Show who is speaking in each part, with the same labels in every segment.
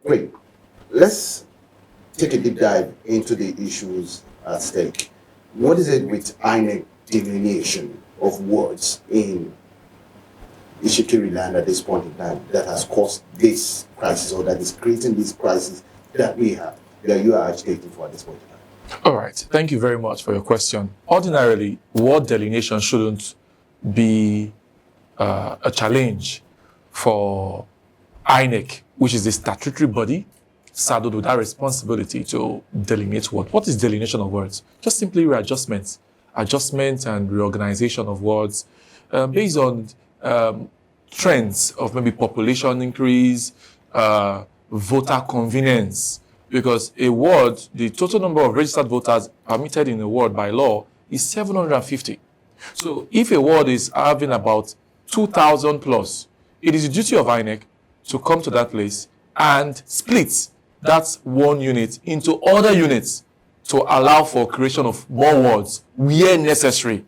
Speaker 1: Great. Let's take a deep dive into the issues at stake. What is it with INEC delineation of words in Itsekiri land at this point in time that has caused this crisis, or that is creating this crisis that we have, that you are agitating for at this point in time?
Speaker 2: All right. Thank you very much for your question. Ordinarily, word delineation shouldn't be a challenge for INEC, which is the statutory body saddled with that responsibility to delineate words. What is delineation of words? Just simply readjustment, adjustment and reorganization of words based on trends of maybe population increase, voter convenience. Because a ward, the total number of registered voters permitted in a ward by law is 750. So if a ward is having about 2,000 plus, it is the duty of INEC to come to that place and split that one unit into other units to allow for creation of more wards where necessary.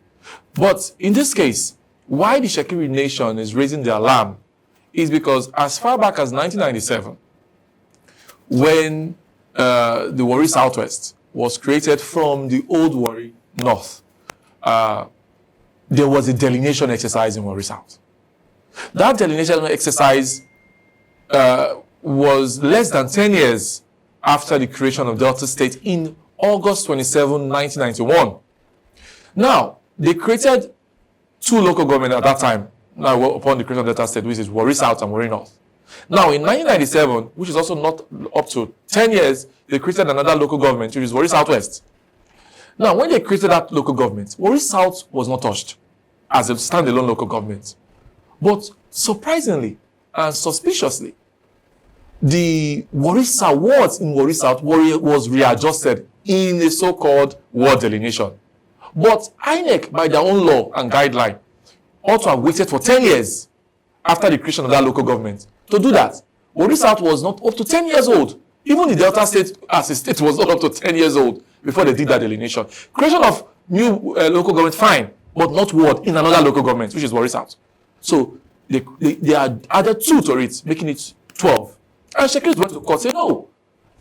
Speaker 2: But in this case, why the Itsekiri Nation is raising the alarm is because as far back as 1997, when the Warri Southwest was created from the old Warri North, there was a delineation exercise in Warri South. That delineation exercise was less than 10 years after the creation of Delta State in August 27, 1991. Now, they created two local governments at that time, now upon the creation of Delta State, which is Warri South and Warri North. Now, in 1997, which is also not up to 10 years, they created another local government, which is Warri Southwest. Now, when they created that local government, Warri South was not touched as a standalone local government. But surprisingly and suspiciously, the Warri South wards in Warri South was readjusted in a so-called ward delineation. But INEC, by their own law and guideline, ought to have waited for 10 years after the creation of that local government to do that. Warri South was not up to 10 years old. Even the Delta State as a state was not up to 10 years old before they did that delineation. Creation of new local government, fine, but not ward in another local government, which is Warri South. So they added 2 to it, making it 12. And Itsekiris went to court saying, no,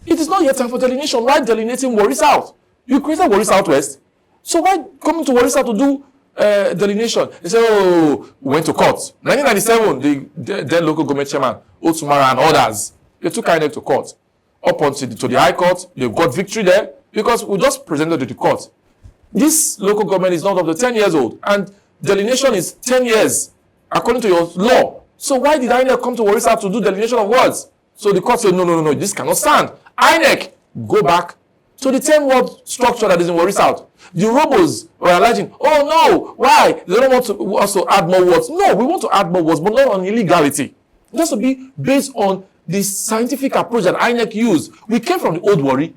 Speaker 2: it is not yet time for delineation. Why delineating Warri South? You created Warri Southwest, so why coming to Warri South to do delineation? They said, oh, we went to court. 1997, the then local government chairman, Otumara and others, they took INEC to court. Up until to the High Court, they got victory there because we just presented to the court. This local government is not up to 10 years old, and delineation is 10 years according to your law. So why did INEC come to Warri South to do delineation of wards? So the court said, no, this cannot stand. INEC, go back to the 10-ward structure that is in Warri South. The robos were alleging, oh no, why? They don't want to also add more wards. No, we want to add more wards, but not on illegality. It has to be based on the scientific approach that INEC used. We came from the old Warri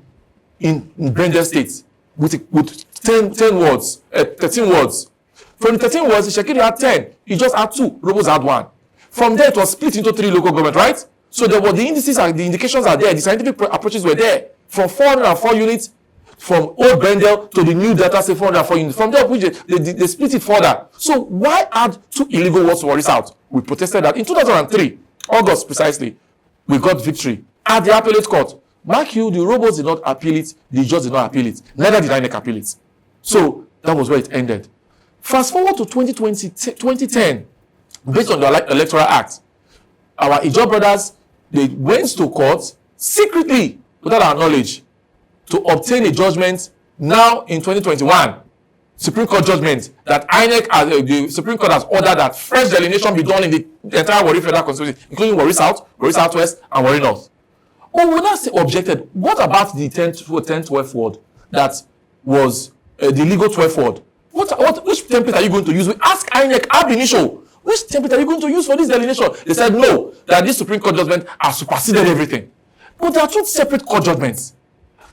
Speaker 2: in Brendan State with 10 wards, 13 wards. From the 13 wards, Itsekiri had 10. He just had 2. Robos had 1. From there, it was split into 3 local government, right? So there were the indices and the indications are there. The scientific approaches were there. From 404 units, from old Brendel to the new data say 404 units. From there, which they split it further. So why add 2 illegal wards to Warri South? We protested that in 2003, August precisely, we got victory at the appellate court. Mark you, the robots did not appeal it, the judge did not appeal it. Neither did INEC appeal it. So that was where it ended. Fast forward to 2010, based on the Electoral Act, our Ijaw brothers, they went to court secretly, without our knowledge, to obtain a judgment now in 2021. Supreme Court judgment that INEC, the Supreme Court has ordered that fresh delineation be done in the entire Warri Federal Constituency, including Warri South, Warri Southwest, and Warri North. Oh, we now say objected. What about the 10th 12th ward that was the legal 12th ward? Which template are you going to use? We ask INEC ab initio, which template are you going to use for this delineation? They said no, that this Supreme Court judgment has superseded everything. But there are 2 separate court judgments.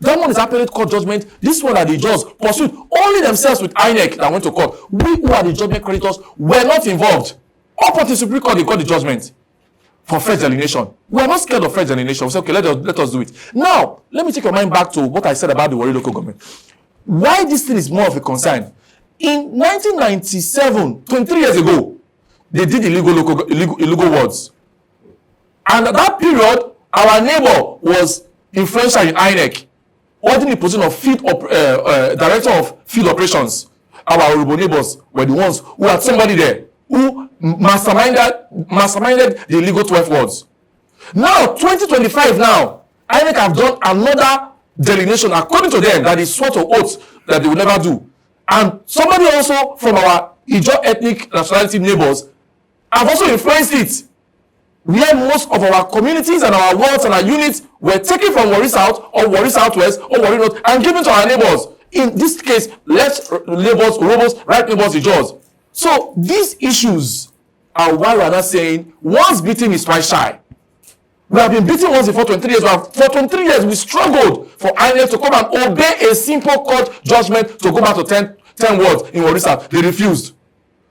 Speaker 2: That one is appellate court judgment. This one are the judges pursued only themselves with INEC that went to court. We who are the judgment creditors were not involved. Up until the Supreme Court, they got the judgment for fresh delineation. We are not scared of fresh delineation. We say, okay, let us do it. Now, let me take your mind back to what I said about the Warri local government. Why this thing is more of a concern? In 1997, 23 years ago, they did illegal wards. And at that period, our neighbor was influential in INEC, holding the position of director of field operations. Our Yoruba neighbors were the ones who had somebody there who masterminded the illegal 12 wards. Now, 2025 now, INEC have done another delineation according to them that is sort of oaths that they will never do. And somebody also from our Ijaw ethnic nationality neighbors have also influenced it, where most of our communities and our wards and our units were taken from Warri South or Warri Southwest or Warri North and given to our neighbors. In this case, left neighbors, Urhobos, right neighbors, Ijaws. So these issues are why we are not saying once beaten is twice shy. We have been beaten once before 23 years. For 23 years, we struggled for INEC to come and obey a simple court judgment to go back to 10 wards in Warri South. They refused.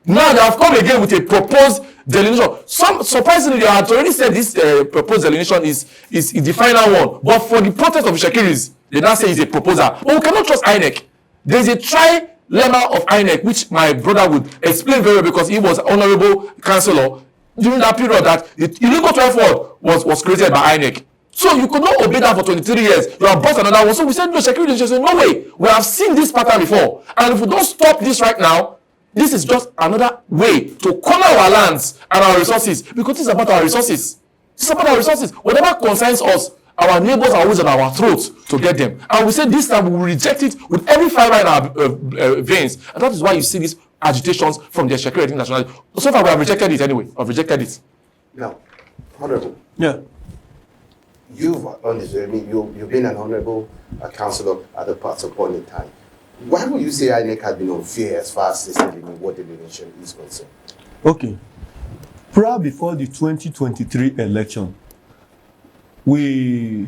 Speaker 2: Now they have come again with a proposed delineation. Surprisingly, they had already said this proposed delineation is the final one. But for the protest of Itsekiris, they now say it's a proposal. But we cannot trust INEC. There is a trilemma of INEC, which my brother would explain very well because he was honorable councillor during that period that the illegal 12 ward was created by INEC. So you could not obey that for 23 years. You have bought another one. So we said, no, Itsekiri Nation said, no way. We have seen this pattern before. And if we don't stop this right now, this is just another way to corner our lands and our resources, because this is about our resources. This is about our resources. Whatever concerns us, our neighbors are always on our throats to get them. And we say this time we will reject it with every fiber in our veins. And that is why you see these agitations from the Itsekiri Nation. So far we have rejected it anyway. I've rejected it.
Speaker 1: Now, Honorable.
Speaker 2: Yeah.
Speaker 1: You've been an honorable councillor at the parts of point in time. Why would you say INEC has been unfair as far as this what delineation is concerned?
Speaker 3: Okay. Prior before the 2023 election, we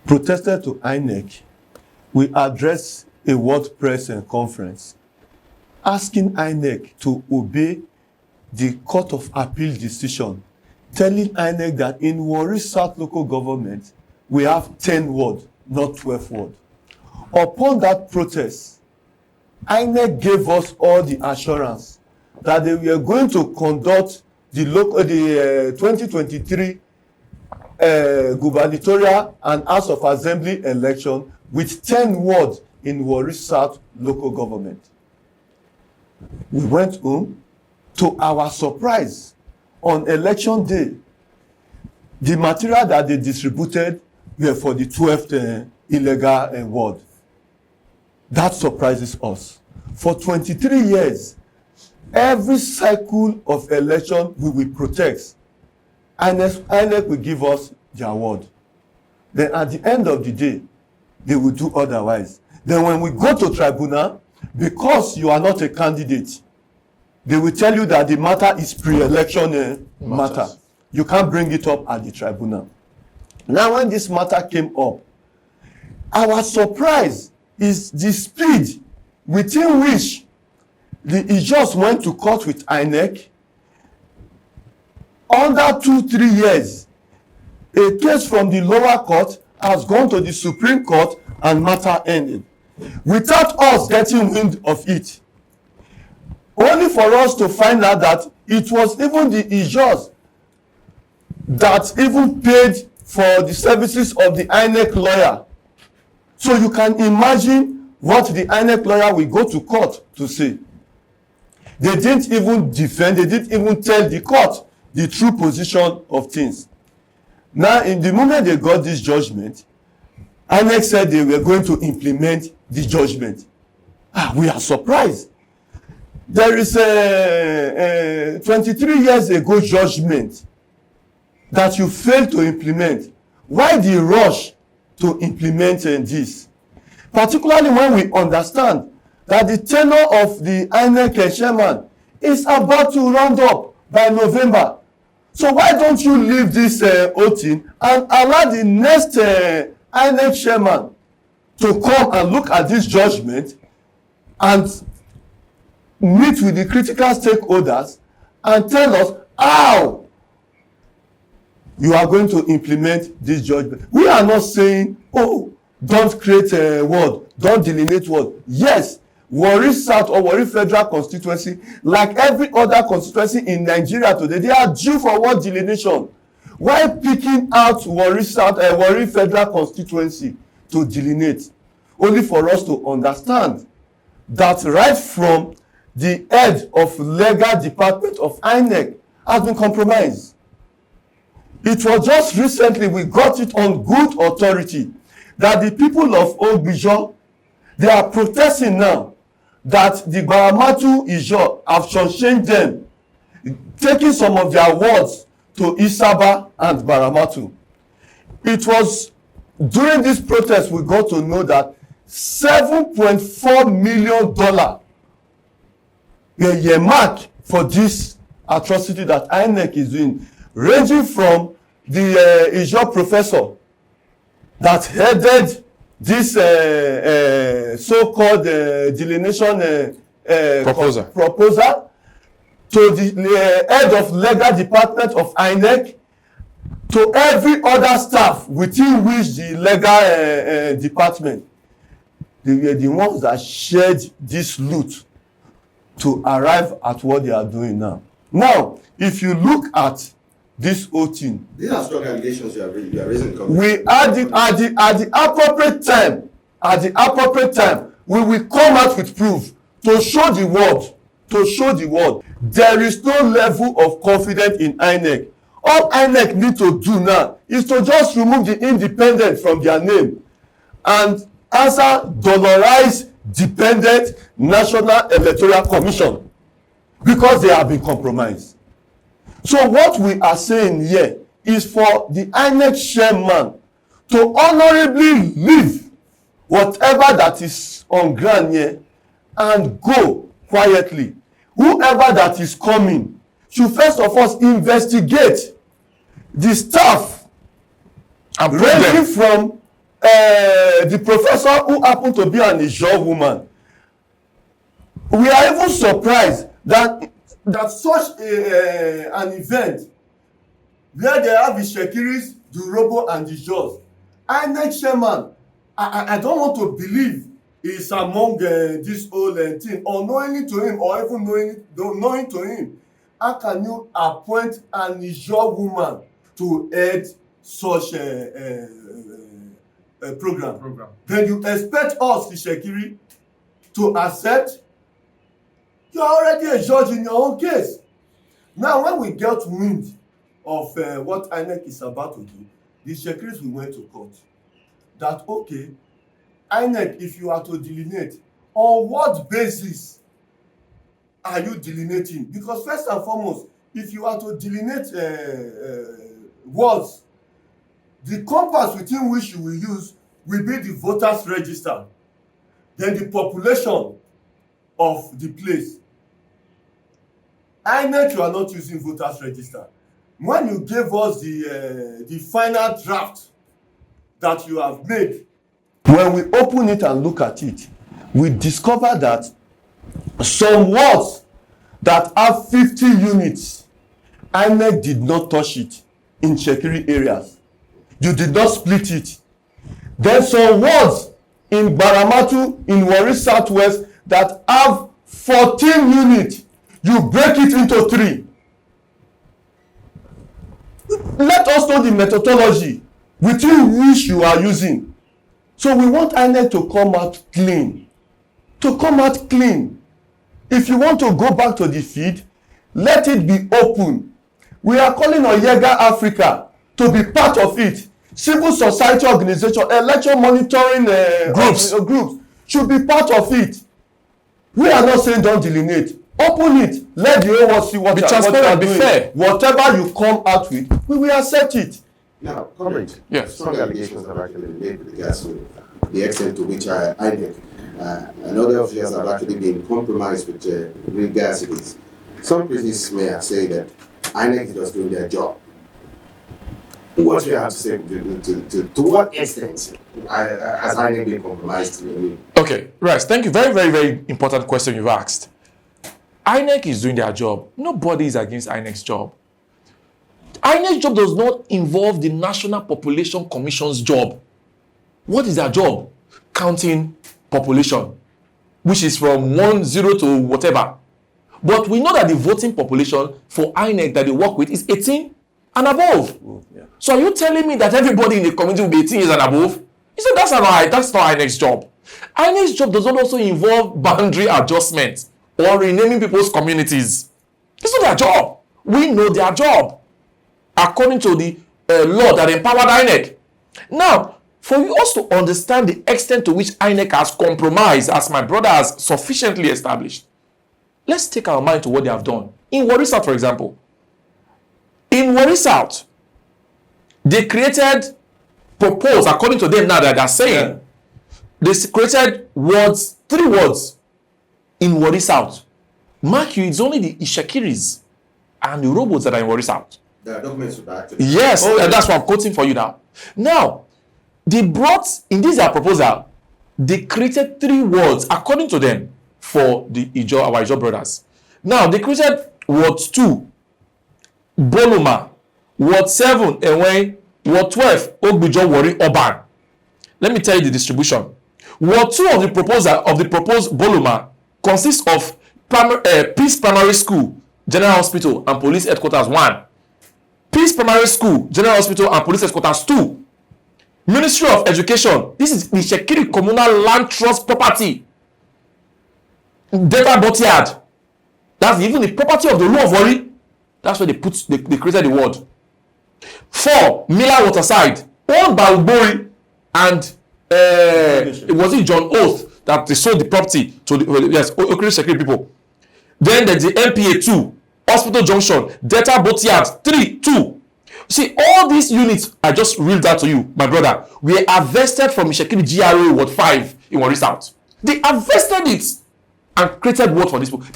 Speaker 3: protested to INEC. We addressed a world press conference asking INEC to obey the Court of Appeal decision, telling INEC that in Warri South local government, we have 10 wards, not 12 wards. Upon that protest, INEC gave us all the assurance that they were going to conduct the 2023 gubernatorial and House of Assembly election with 10 wards in Warri South local government. We went home. To our surprise, on election day, the material that they distributed were for the 12th illegal ward. That surprises us. For 23 years, every cycle of election we will protect. INEC will give us their word. Then at the end of the day, they will do otherwise. Then when we go to tribunal, because you are not a candidate, they will tell you that the matter is pre-election matter. You can't bring it up at the tribunal. Now when this matter came up, our surprise is the speed within which the Ijaws went to court with INEC. Under 2-3 years, a case from the lower court has gone to the Supreme Court and matter ended, without us getting wind of it. Only for us to find out that it was even the Ijaws that even paid for the services of the INEC lawyer. So you can imagine what the INEC lawyer will go to court to say. They didn't even defend, they didn't even tell the court the true position of things. Now, in the moment they got this judgment, INEC said they were going to implement the judgment. We are surprised. There is a 23 years ago judgment that you failed to implement. Why the rush to implement this? Particularly when we understand that the tenure of the INEC chairman is about to round up by November. So why don't you leave this voting and allow the next INEC chairman to come and look at this judgment and meet with the critical stakeholders and tell us how you are going to implement this judgment. We are not saying, oh, don't create a word, don't delineate word. Yes, Warri South or Warri Federal constituency, like every other constituency in Nigeria today, they are due for word delineation. Why picking out Warri South, Warri Federal Constituency to delineate? Only for us to understand that right from the head of legal department of INEC has been compromised. It was just recently we got it on good authority that the people of Ogbijo, they are protesting now that the Baramatu Ijo have changed them, taking some of their words to Isaba and Baramatu. It was during this protest we got to know that $7.4 million were earmarked for this atrocity that INEC is doing, ranging from the Ijo professor that headed this so-called delineation proposal to the head of legal department of INEC, to every other staff within which the legal department. They were the ones that shared this loot to arrive at what they are doing now. Now, if you look at this whole thing,
Speaker 1: these are strong allegations you are raising.
Speaker 3: We at the appropriate time, we will come out with proof to show the world. There is no level of confidence in INEC. All INEC need to do now is to just remove the independent from their name and answer dollarized dependent National Electoral Commission, because they have been compromised. So what we are saying here is for the INEC chairman to honorably leave whatever that is on ground here and go quietly. Whoever that is coming should first of all investigate the staff, ranging from the professor who happened to be an Ijaw woman. We are even surprised that such an event where they have the Itsekiris, the Robo and the Ijaws, INEC chairman, I don't want to believe is among this whole thing, unknowingly to him or even knowing to him. How can you appoint an Ijaw woman to head such a program? Then you expect us, Itsekiri, to accept? You are already a judge in your own case. Now, when we get wind of what INEC is about to do, the Itsekiris we went to court. That, okay, INEC, if you are to delineate, on what basis are you delineating? Because first and foremost, if you are to delineate words, the compass within which you will use will be the voters register, then the population of the place. INEC, you are not using voters register. When you gave us the final draft that you have made, when we open it and look at it, we discover that some words that have 50 units, INEC did not touch it in Itsekiri areas. You did not split it. Then some words in Baramatu, in Warri Southwest, that have 14 units, you break it into 3. Let us know the methodology within which you are using. So we want INEC to come out clean. If you want to go back to the feed, let it be open. We are calling on Yega Africa to be part of it. Civil society organization, election monitoring groups should be part of it. We are not saying don't delineate. Open it. Let the whole world see what you are doing. Be fair. Whatever you come out with, we will accept it.
Speaker 1: Now, comment.
Speaker 2: Yes.
Speaker 1: Strong allegations have actually been made with regards to the extent to which INEC and other officials have actually been compromised with regards to this. Some critics may have said that INEC is just doing their job. What do you have to say to what extent has INEC been compromised?
Speaker 2: Okay, right. Thank you. Very, very, very important question you've asked. INEC is doing their job. Nobody is against INEC's job. INEC's job does not involve the National Population Commission's job. What is their job? Counting population, which is from 10 to whatever. But we know that the voting population for INEC that they work with is 18 and above.
Speaker 3: Yeah.
Speaker 2: So are you telling me that everybody in the community will be 18 years and above? You said that's not INEC's job. INEC's job does not also involve boundary adjustment or renaming people's communities. It's not their job. We know their job according to the law that empowered INEC. Now, for you also to understand the extent to which INEC has compromised, as my brother has sufficiently established, let's take our mind to what they have done. In Warri South, for example, in Warri South, they proposed, according to them now that they're saying, they created words, 3 words in Warri South. Mark you, it's only the Itsekiris and the robots that are in Warri South.
Speaker 1: There are documents with that.
Speaker 2: Yes, that's what I'm quoting for you now. Now, they brought, in this their proposal, they created 3 words, according to them, for the our Ijo brothers. Now, they created word 2, Boluma, word 7, Ewe, word 12, Ogbijo Warri Urban. Let me tell you the distribution. Word 2 of the proposed Boluma consists of Peace Primary School, General Hospital, and Police Headquarters 1. Peace Primary School, General Hospital, and Police Headquarters 2. Ministry of Education. This is the Itsekiri Communal Land Trust Property. Data Botyard. That's even the property of the Law of Warri. That's where they created the word. 4, Miller Waterside, owned by Ugbori, and it was John Oath that they sold the property to the Itsekiri people. Then there's the MPA 2, Hospital Junction, Data Botyard 3, 2. See, all these units I just read out to you, my brother, were harvested from Itsekiri GRA Ward 5 in Warri South. They harvested it and created word for these people.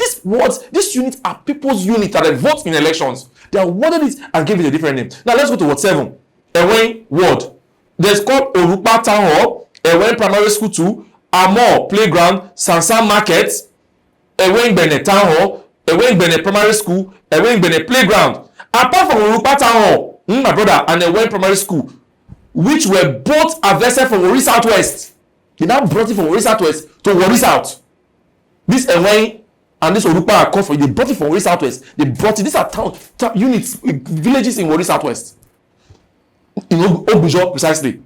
Speaker 2: These units are people's units that they vote in elections. They awarded it and gave it a different name. Now let's go to ward 7. Ewen Ward. There's called Orupa Town Hall, Ewen Primary School 2, Amor Playground, Sansan Market, Ewen Bene Town Hall, Ewen Bene Primary School, Ewen Bene Playground. Apart from Orupa Town Hall, my brother, and Ewen Primary School, which were both harvested from Warri Southwest. They now brought it from Warri Southwest to Warri South. This Ewen and this Orupa are called for. They brought it from Warri Southwest. They brought it. These are town units, villages in Warri Southwest. In Ogbijo, precisely.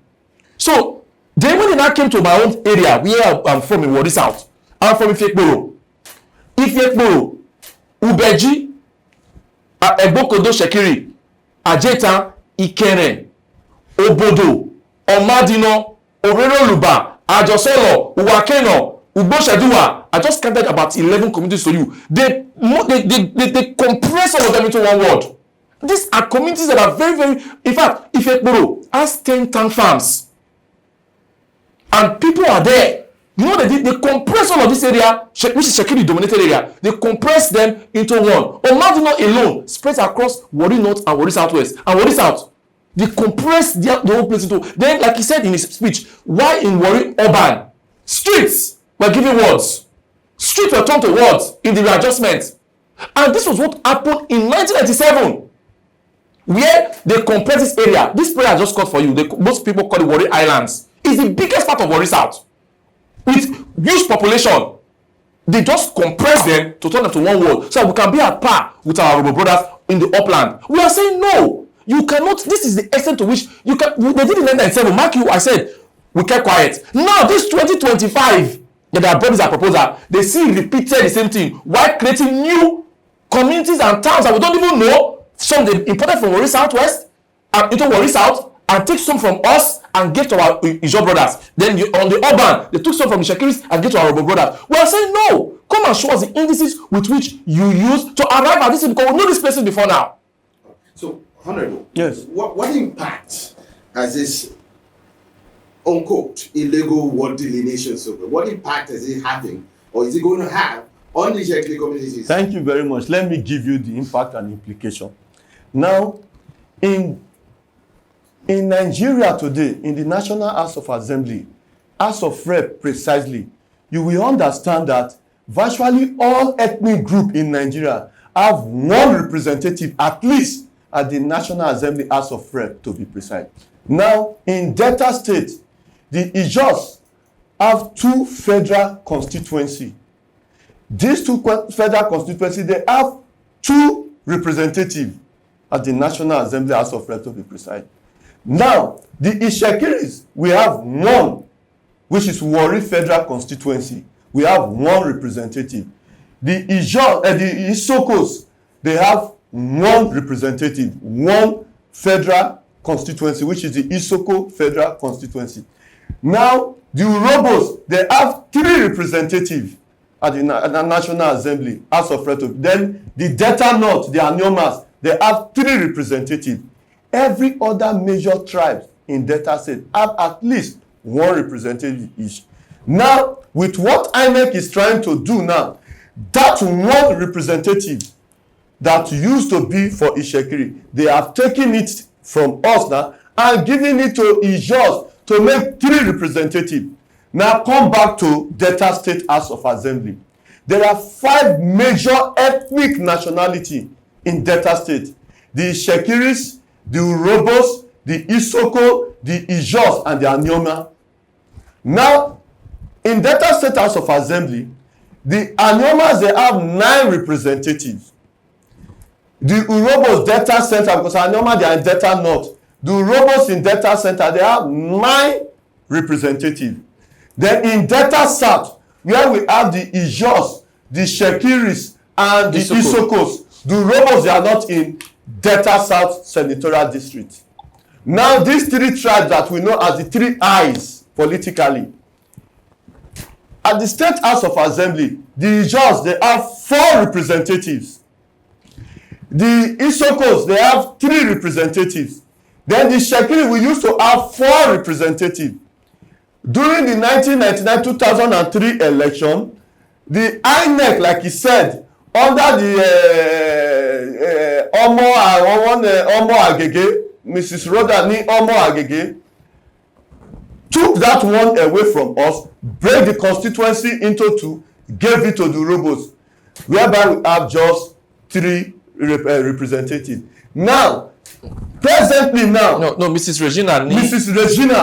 Speaker 2: So, then when they now came to my own area, where I'm from in Warri South, I'm from Ifekporo. Ifekporo, Ubeji, Egbokodo Shekiri, Ajeta, Ikere, Obodo, Omadino, Oreroluba, Ajosolo, Uwakeno, Ugboseduwa. I just counted about 11 communities to you. They compress all of them into one word. These are communities that are very, very... In fact, Ifekporo has 10 tank farms. And people are there. You know they compress all of this area, which is Shekiri dominated area. They compress them into one. Omadino alone spreads across Warri North and Warri Southwest and Warri South. They compress the whole place into... Then, like he said in his speech, why in Warri Urban? Streets were given words. Streets were turned to words in the readjustment. And this was what happened in 1997. Where they compress this area. This prayer I just called for you. Most people call it Warri Islands. It's the biggest part of Warri South. With huge population. They just compress them to turn them to one word. So we can be at par with our Robo brothers in the upland. We are saying no. You cannot. This is the extent to which you can. They did in 1997. Mark you, I said, we kept quiet. Now, this 2025, that they have brought this proposal, they see repeated the same thing while creating new communities and towns that we don't even know. Some they imported from Warri Southwest and into Warri South and take some from us and give to our Ijo brothers. Then on the urban, they took some from the Itsekiris and give to our Robo brothers. We are saying no. Come and show us the indices with which you use to arrive at this, because we know these places before now.
Speaker 1: So, Honorable,
Speaker 3: yes.
Speaker 1: What impact has this unquote illegal word delineation software? What impact is it having, or is it going to have on the Itsekiri communities?
Speaker 3: Thank you very much. Let me give you the impact and implication. Now, in Nigeria today, in the National House of Assembly, House of Rep precisely, you will understand that virtually all ethnic groups in Nigeria have one representative at least at the National Assembly House of Rep, to be precise. Now, in Delta State, the Ijos have 2 federal constituencies. These 2 federal constituencies, they have 2 representatives at the National Assembly House of Reps to be precise. Now, the Itsekiris, we have one, which is Warri Federal Constituency. We have one representative. The Isokos, they have one representative, one federal constituency, which is the Isoko Federal Constituency. Now, the Urobos, they have 3 representatives at the National Assembly, House of Reps. Then the Delta North, the Anyomas, they have 3 representatives. Every other major tribe in Delta State have at least 1 representative each. Now, with what INEC is trying to do now, that 1 representative that used to be for Itsekiri, they have taken it from us now and giving it to Ijos to make 3 representatives. Now come back to Delta State House of Assembly. There are 5 major ethnic nationalities in Delta State. The Itsekiris, the Urobos, the Isoko, the Ijos, and the Anyoma. Now, in Delta State House of Assembly, the Anyomas, they have 9 representatives. The Urobos Delta Center, because Anyoma, they are in Delta North. The Urobos in Delta Center, they have 9 representatives. Then in Delta South, where we have the Ijos, the Itsekiris, and the Isokos, the Urobos, they are not in Delta South Senatorial District. Now, these 3 tribes that we know as the 3 eyes politically, at the State House of Assembly, the Ijos, they have 4 representatives. The Isokos, they have 3 representatives. Then the Itsekiri, we used to have 4 representatives. During the 1999-2003 election, the INEC, like he said, under the Omo Agege, Mrs. Rodani Omo Agege, took that one away from us, break the constituency into 2, gave it to the Urobos, whereby we have just 3 representatives. Now, presently now,
Speaker 2: no, Mrs. Regina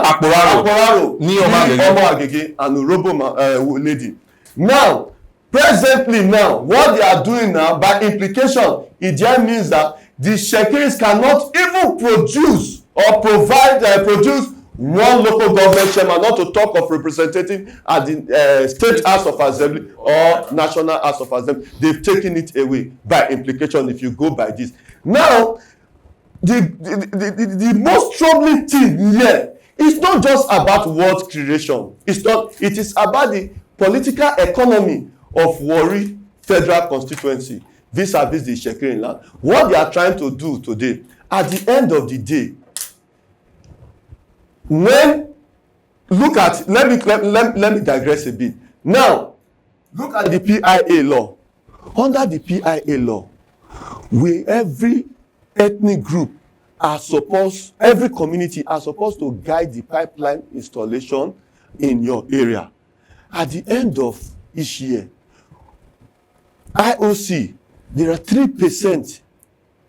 Speaker 3: Akporaro,
Speaker 2: ni Omo
Speaker 3: Agege, and Urobo lady. Now, presently now, what they are doing now, by implication, it just means that the Itsekiris cannot even produce or produce 1 local government chairman, not to talk of representative at the State House of Assembly or National House of Assembly. They've taken it away by implication if you go by this. Now, the most troubling thing here is not just about wealth creation. It is about the political economy of Warri Federal Constituency vis-a-vis the Itsekiri land. What they are trying to do today, at the end of the day, let me digress a bit. Now, look at the PIA law. Under the PIA law, every ethnic group every community are supposed to guide the pipeline installation in your area. At the end of each year, IOC, there are 3%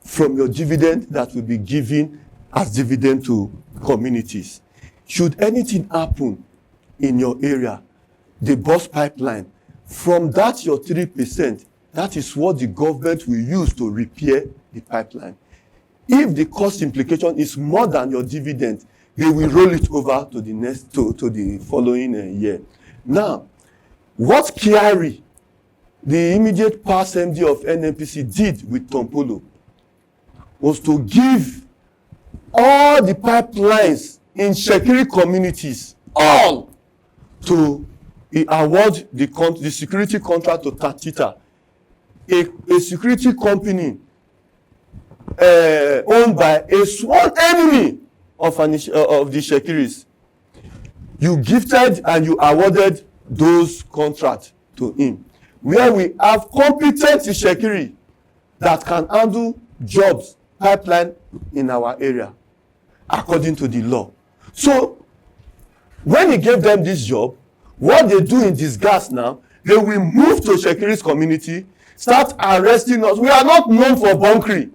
Speaker 3: from your dividend that will be given as dividend to communities. Should anything happen in your area, the bus pipeline, from that your 3%, that is what the government will use to repair the pipeline. If the cost implication is more than your dividend, they will roll it over to the following year. Now, what Kyari, the immediate past MD of NNPC, did with Tompolo was to give all the pipelines in Itsekiri communities all to award the security contract to Tatita, a security company owned by a sworn enemy of the Itsekiris. You gifted and you awarded those contracts to him, where we have competent Itsekiri that can handle jobs, pipeline in our area, according to the law. So, when he gave them this job, what they do in disguise now, they will move to Itsekiri's community, start arresting us. We are not known for bunkering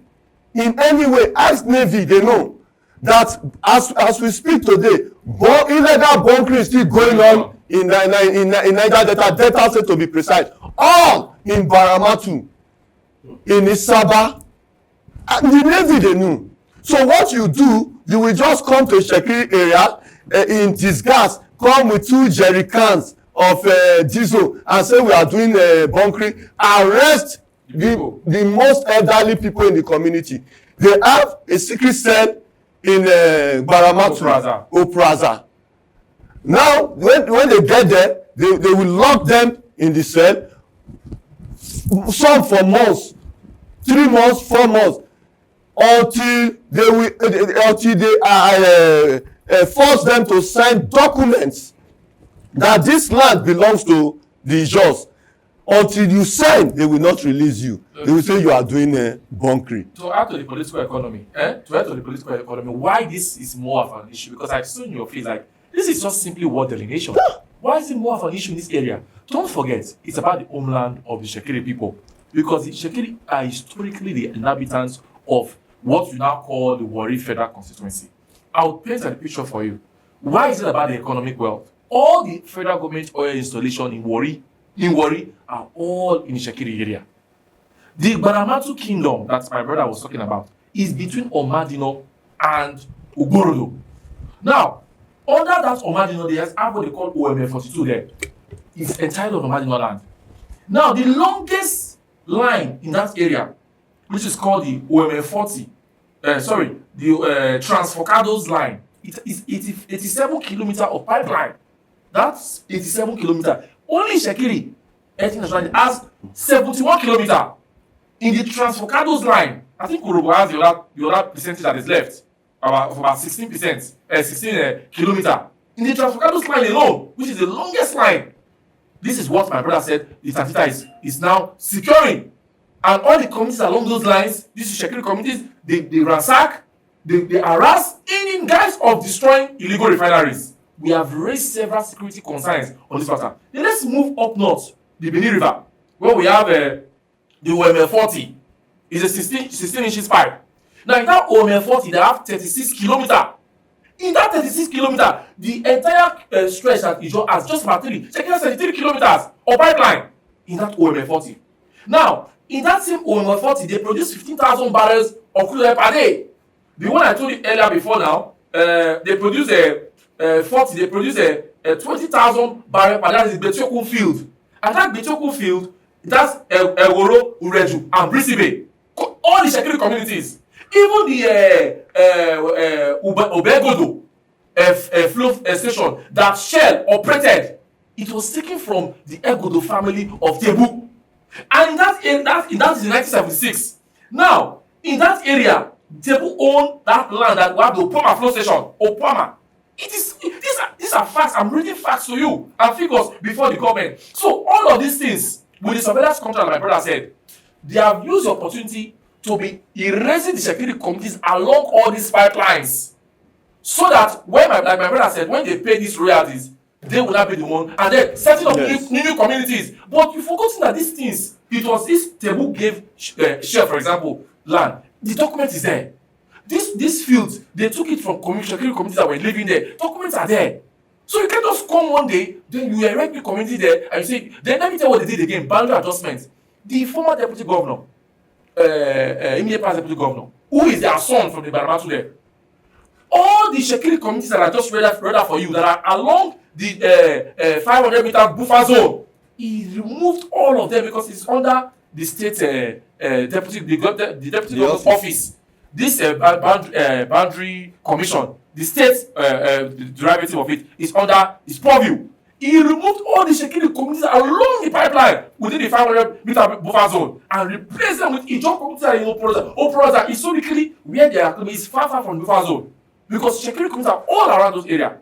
Speaker 3: in any way. Ask Navy, they know that as we speak today, illegal bunkering is still going on in Niger Delta State, to be precise, all in Baramatu, in Isaba. the Navy, they knew. So what you do, you will just come to Itsekiri area in disguise, come with 2 jerry cans of diesel and say we are doing bunkering, arrest the most elderly people in the community. They have a secret cell in Baramatu, Opraza. Now, when they get there, they will lock them in the cell, some for months, 3 months, 4 months, until they force them to sign documents that this land belongs to the Ijaws. Until you sign, they will not release you. They will say you are doing bunkering.
Speaker 2: To add to the political economy, why this is more of an issue? Because I've seen your face like, this is just simply word delineation. Why is it more of an issue in this area? Don't forget, it's about the homeland of the Itsekiri people. Because the Itsekiri are historically the inhabitants of what we now call the Warri Federal Constituency. I'll paint a picture for you. Why is it about the economic wealth? All the federal government oil installation in Warri are all in the Itsekiri area. The Baramatu kingdom that my brother was talking about is between Omadino and Ugorodo. Now, under that Omadino, they have what they call OMF 42 there. It's entitled Omadino land. Now, the longest line in that area, which is called the OMF 40, the Transfocados line, it is 87 kilometers of pipeline. That's 87 kilometers. Only Itsekiri has 71 kilometers. In the Transfocados line, I think Urugu has the other percentage that is left, about 16%, 16 kilometers. In the Transfocados line alone, which is the longest line, this is what my brother said the Tantita is now securing. And all the communities along those lines, these Itsekiri communities, they ransack, they harass in guise of destroying illegal refineries. We have raised several security concerns on this matter. Then let's move up north, the Benin River, where we have the OML 40. It's a 16 inches pipe. Now in that OML 40, they have 36 kilometers. In that 36 kilometers, the entire stretch that Ijaw has just about 33 kilometers of pipeline in that OML 40. Now, in that same OML 40, they produce 15,000 barrels of crude oil per day. The one I told you earlier before now, they produce 20,000 barrels per day. That is Betioku field. And that Betioku field, that's Eworo, Ureju, and Brisibe. All the Itsekiri communities. Even the Obegodo flow station that Shell operated, it was taken from the Egodo family of Tebu. And in that is in 1976. Now, in that area, Tebu owned that land that we have the Opama flow station. Opama. These are facts. I'm reading facts to you and figures before the government. So all of these things, with the surveillance contract, like my brother said, they have used the opportunity to be erasing the Itsekiri communities along all these pipelines. So that when my brother said, when they pay these royalties, they will not be the one, and then setting up new communities. But you forgotten that these things, it was this Tebu gave Shell, for example, land. The document is there. These fields, they took it from Itsekiri communities that were living there. Documents are there. So you can't just come one day, then you erect the community there, and you say, then let me tell you what they did again, boundary adjustments. The former deputy governor, immediate past deputy governor, who is their son from the Baramatu there, all the Itsekiri communities that I just read out for you, that are along the 500 meter buffer zone, he removed all of them because it's under the state deputy governor's office. This boundary commission, the state derivative of it, is under his purview. He removed all the Itsekiri communities along the pipeline within the 500 meter buffer zone and replaced them with Ijaw communities that in Oproza. Historically, where they are is far from the buffer zone. Because Itsekiri communities are all around those areas.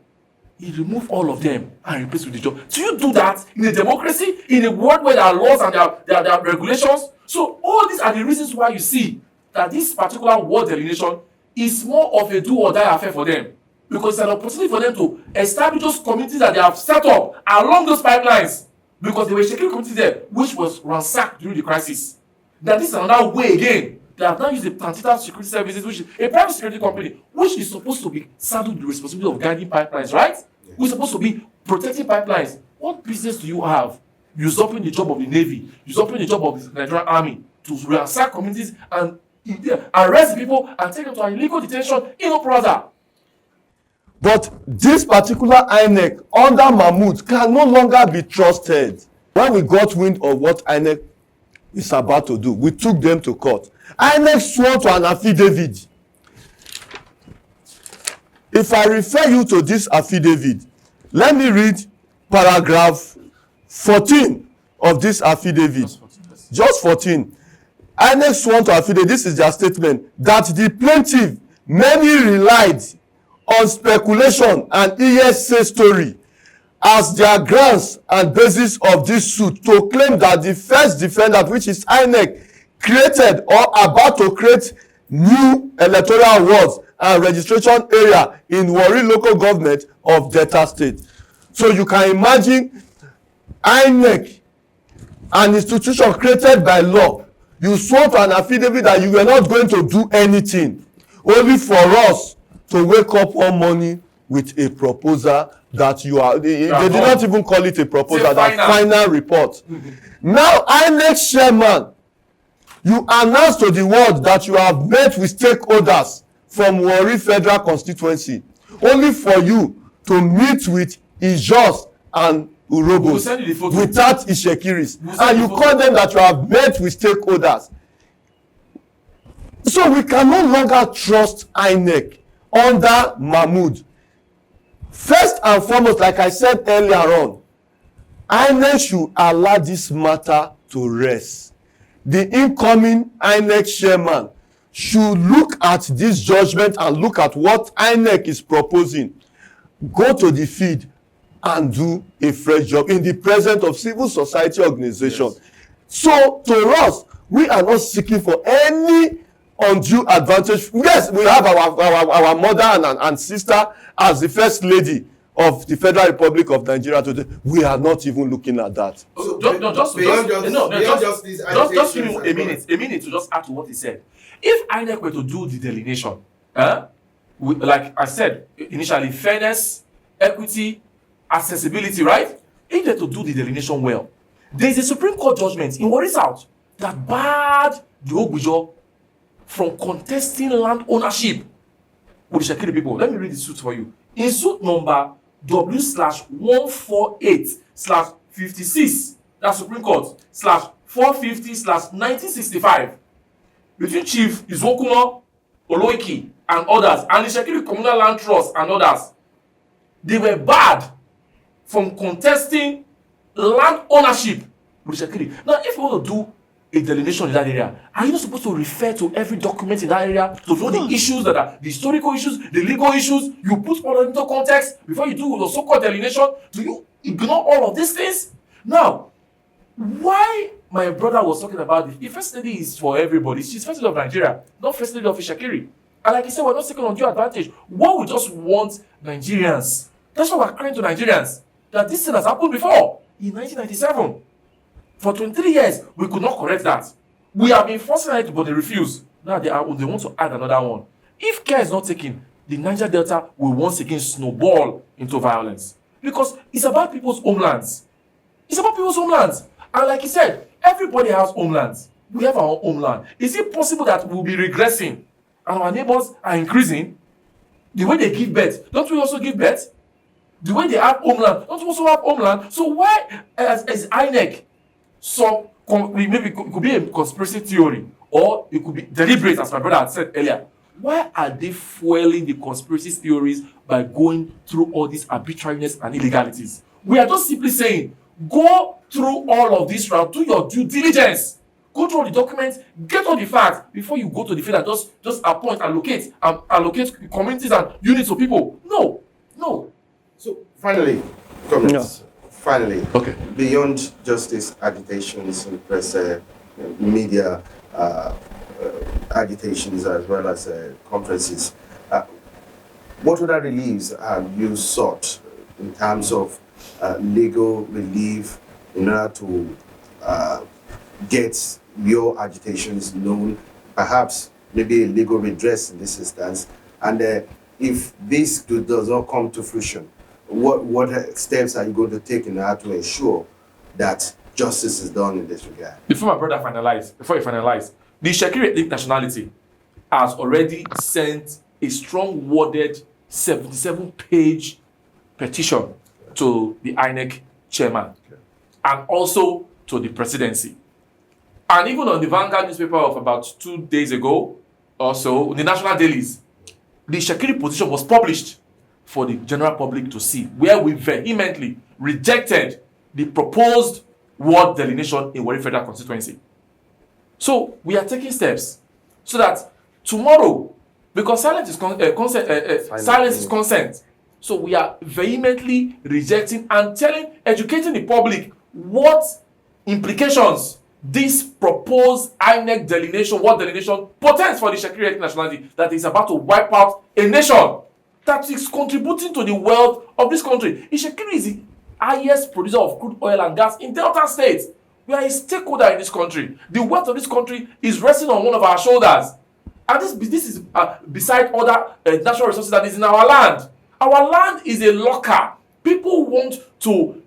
Speaker 2: He removed all of them and replaced with Ijaw. Do you do that in a democracy, in a world where there are laws and there are regulations? So all these are the reasons why you see that this particular word delineation is more of a do or die affair for them. Because it's an opportunity for them to establish those communities that they have set up along those pipelines. Because there were Itsekiri communities there, which was ransacked during the crisis. That this is another way again. They have now used the Tantita Security Services, which is a private security company, which is supposed to be saddled with the responsibility of guiding pipelines, right? Yeah. We're supposed to be protecting pipelines. What business do you have usurping the job of the Navy, usurping the job of the Nigerian Army to ransack communities and arrest the people and take them to illegal detention in no plaza.
Speaker 3: But this particular INEC under Mahmood can no longer be trusted. When we got wind of what INEC is about to do, we took them to court. INEC swore to an affidavit. If I refer you to this affidavit, let me read paragraph 14 of this affidavit. Just 14. INEC sworn to affidavit, this is their statement, that the plaintiff mainly relied on speculation and hearsay story as their grounds and basis of this suit to claim that the first defendant, which is INEC, created or about to create new electoral wards and registration area in Warri local government of Delta State. So you can imagine INEC, an institution created by law, you swore to an affidavit that you were not going to do anything, only for us to wake up one morning with a proposal that you are, they did not even call it a proposal, that final report. Now INEC chairman, you announced to the world that you have met with stakeholders from Warri federal constituency, only for you to meet with Ijos and Urobos without Itsekiris, and you call them that you have met with stakeholders. So we can no longer trust INEC under Mahmood. First and foremost, like I said earlier on, INEC should allow this matter to rest. The incoming INEC chairman should look at this judgment and look at what INEC is proposing, go to the field and do a fresh job in the presence of civil society organization. Yes. So to us, we are not seeking for any undue advantage. Yes, we have our mother and sister as the first lady of the Federal Republic of Nigeria today. We are not even looking at that.
Speaker 2: So, just give me a minute to just add to what he said. If INEC were to do the delineation, like I said initially, fairness, equity, accessibility, right? If they to do the delineation well, there is a Supreme Court judgment in Warri South that barred the Ogbujo from contesting land ownership with the Itsekiri people. Let me read the suit for you. In suit number W/148/56, that's Supreme Court /450/1965, between Chief Izokumo Oloiki and others, and the Itsekiri Communal Land Trust and others, they were barred from contesting land ownership with Itsekiri. Now, if you want to do a delineation in that area, are you not supposed to refer to every document in that area to know the issues that are the historical issues, the legal issues? You put all into context before you do the so-called delineation. Do you ignore all of these things? Now, why my brother was talking about this? The first lady is for everybody. She's first lady of Nigeria, not first lady of Itsekiri. And like he said, we're not taking undue advantage. What we just want Nigerians, that's what we're crying to Nigerians, that this thing has happened before in 1997. For 23 years, we could not correct that. We have been forcing it, but they refuse. Now they want to add another one. If care is not taken, the Niger Delta will once again snowball into violence. Because it's about people's homelands. It's about people's homelands. And like he said, everybody has homelands. We have our own homeland. Is it possible that we'll be regressing and our neighbors are increasing? The way they give birth, don't we also give birth? The way they have homeland, don't we also have homeland? So why, as INEC, so maybe it could be a conspiracy theory, or it could be deliberate, as my brother had said earlier. Why are they fueling the conspiracy theories by going through all these arbitrariness and illegalities? We are just simply saying, go through all of this route, do your due diligence, go through all the documents, get all the facts before you go to the field and just appoint, allocate communities and units of people. No.
Speaker 1: So finally, comments.
Speaker 3: Yeah.
Speaker 1: Finally,
Speaker 3: okay.
Speaker 1: Beyond justice agitations and press media agitations as well as conferences, what other reliefs have you sought in terms of legal relief in order to get your agitations known, perhaps maybe a legal redress in this instance, and if this does not come to fruition, what steps are you going to take in order to ensure that justice is done in this regard?
Speaker 2: Before he finalized, The Itsekiri ethnic nationality has already sent a strong worded 77-page petition to the INEC chairman and also to the presidency. And even on the Vanguard newspaper of about 2 days ago or so, the national dailies, the Itsekiri position was published for the general public to see, where we vehemently rejected the proposed ward delineation in Warri Federal Constituency. So we are taking steps so that tomorrow, because silence is consent, so we are vehemently rejecting and educating the public what implications this proposed INEC delineation, ward delineation, portends for the Itsekiri ethnic nationality that is about to wipe out a nation that is contributing to the wealth of this country. Itsekiri is the highest producer of crude oil and gas in Delta State. We are a stakeholder in this country. The wealth of this country is resting on one of our shoulders. And this is beside other natural resources that is in our land. Our land is a locker. People want to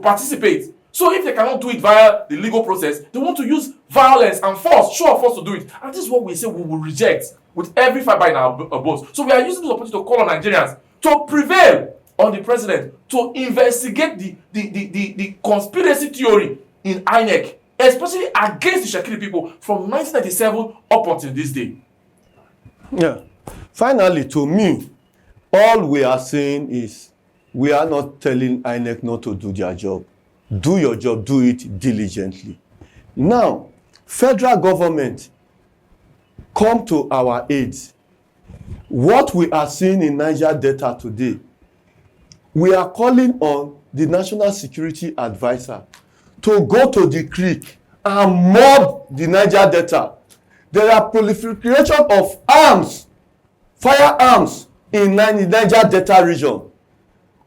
Speaker 2: participate. So if they cannot do it via the legal process, they want to use violence and force, show of force to do it. And this is what we say we will reject with every fiber in our bones. So we are using this opportunity to call on Nigerians to prevail on the president to investigate the conspiracy theory in INEC, especially against the Itsekiri people from 1997 up until this day.
Speaker 3: Yeah. Finally, to me, all we are saying is we are not telling INEC not to do their job. Do your job, do it diligently. Now, federal government, come to our aid. What we are seeing in Niger Delta today, we are calling on the National Security Advisor to go to the creek and mob the Niger Delta. There are proliferation of arms, firearms in the Niger Delta region.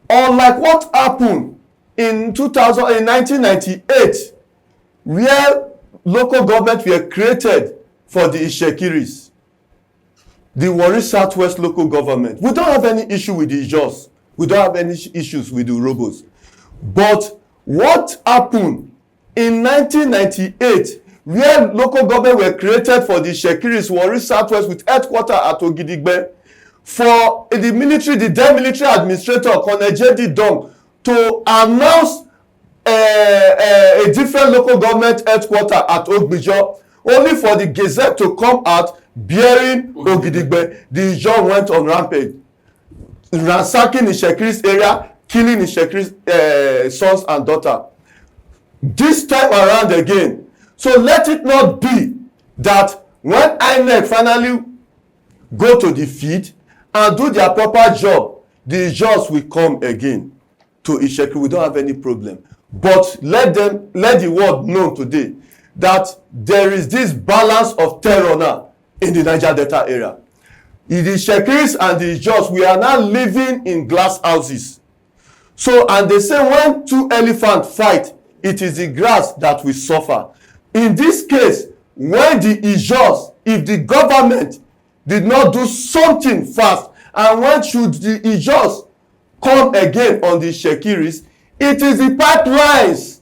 Speaker 3: Unlike what happened in 1998, where local government were created for the Itsekiris, the Warri Southwest local government. We don't have any issue with the Ijos. We don't have any issues with the Urhobos. But what happened in 1998, where local government were created for the Itsekiris, Warri Southwest, with headquarters at Ogidigbe, for the military, the then military administrator, Colonel J.D. Dong, to announce a different local government headquarters at Ogbijo, only for the Gazette to come out bearing Ogidigbe. The Ijaw went on rampage, ransacking Itsekiris area, killing Itsekiris sons and daughters. This time around again, so let it not be that when INEC finally go to the field and do their proper job, the Ijaws will come again to Itsekiri. We don't have any problem. But let the world know today that there is this balance of terror now in the Niger Delta area. In the Itsekiris and the Ijaws, we are now living in glass houses. So, and they say when two elephants fight, it is the grass that will suffer. In this case, when the Ijaws, if the government did not do something fast, and when should the Ijaws come again on the Itsekiris, it is the pipelines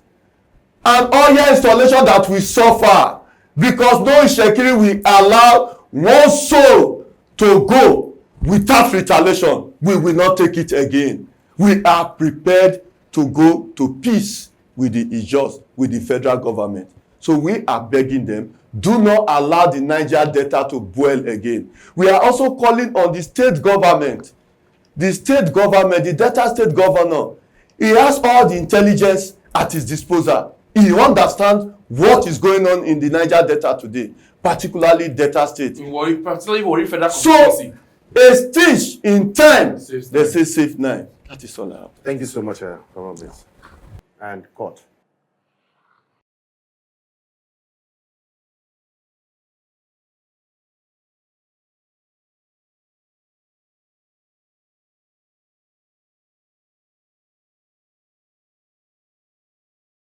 Speaker 3: and oil installation that will suffer, because no Itsekiri will allow one soul to go without retaliation. We will not take it again. We are prepared to go to peace with the Ijaws, with the federal government. So we are begging them, do not allow the Niger Delta to boil again. We are also calling on the state government. The state government, the Delta state governor, he has all the intelligence at his disposal. He understands what is going on in the Niger Delta today, particularly Delta state.
Speaker 2: Particularly Warri Federal Constituency.
Speaker 3: So, a stitch in time, they say save nine. That is all I have.
Speaker 1: Thank you so much, Comrade. And court.